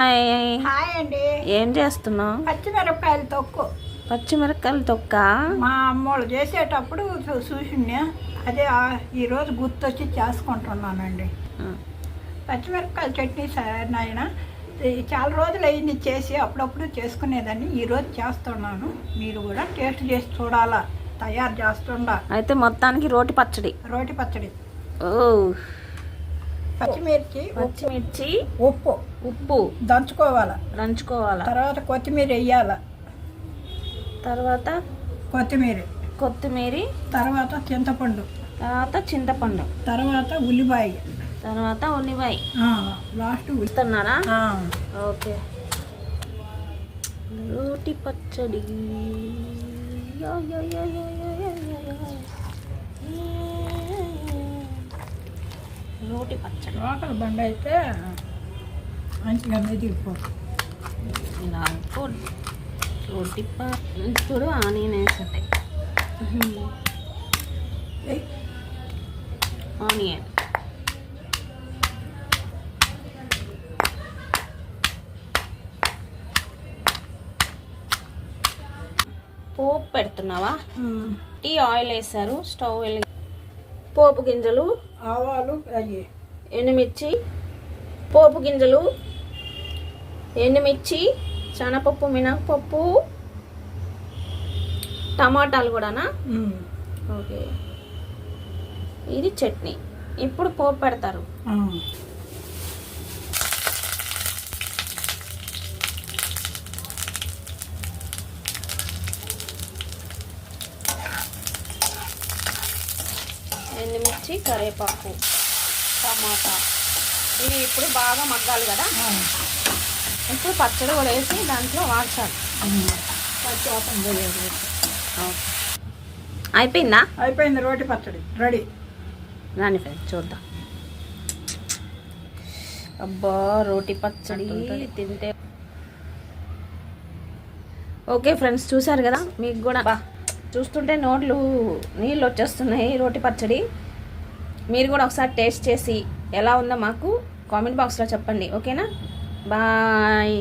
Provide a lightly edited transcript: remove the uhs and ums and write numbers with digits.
Hi అండి. ఏం చేస్తున్నావు? పచ్చిమిరపకాయలు తొక్కు. పచ్చిమిరపకాయలు తొక్క మా అమ్మోళ్ళు చేసేటప్పుడు చూసిండే, అదే ఈరోజు గుర్తొచ్చి చేసుకుంటున్నానండి. పచ్చిమిరపకాయల చట్నీ నాయన చాలా రోజులు అయింది చేసి, అప్పుడప్పుడు చేసుకునేదాన్ని. ఈరోజు చేస్తున్నాను. మీరు కూడా టేస్ట్ చేసి చూడాలా, తయారు చేస్తుండా. అయితే మొత్తానికి రోటి పచ్చడి. ఓ, పచ్చిమిర్చి ఉప్పు దంచుకోవాలా. తర్వాత కొత్తిమీర వేయాల. తర్వాత కొత్తిమీర. తర్వాత చింతపండు. తర్వాత ఉల్లిపాయ. లాస్ట్ ఇస్తున్నారా? ఓకే. రోటి పచ్చడి. రోటి పచ్చడి లోకల్ బండి అయితే మంచిగా మెదిగిపోతుంది. ఇలా రోటి ఇప్పుడు ఆనియన్ వేసే ఆనియన్. పోపు పెడుతున్నావా? టీ ఆయిల్ వేసారు, స్టవ్ వెళ్ళి పోపు గింజలు, ఆవాలు, ఎండుమిర్చి, పోపు గింజలు, ఎండుమిర్చి, శనగపప్పు, మినపప్పు, టమాటాలు కూడానా? ఓకే. ఇది చట్నీ. ఇప్పుడు పోపు పెడతారు. ఎండుమిర్చి, కరివేపాకు, టమాటా, ఇవి ఇప్పుడు బాగా మగ్గాలి కదా. ఇప్పుడు పచ్చడి కూడా వేసి దాంట్లో వాడ్చాలి. అయిపోయిందా? అయిపోయింది. రోటి పచ్చడి రెడీ. రాని ఫ్రెండ్స్ చూద్దాం. అబ్బా, రోటి పచ్చడి తింటే. ఓకే ఫ్రెండ్స్, చూసారు కదా. మీకు కూడా చూస్తుంటే నోట్లు నీళ్ళు వచ్చేస్తున్నాయి. రోటి పచ్చడి మీరు కూడా ఒకసారి టేస్ట్ చేసి ఎలా ఉందో మాకు కామెంట్ బాక్స్లో చెప్పండి. ఓకేనా? బాయ్.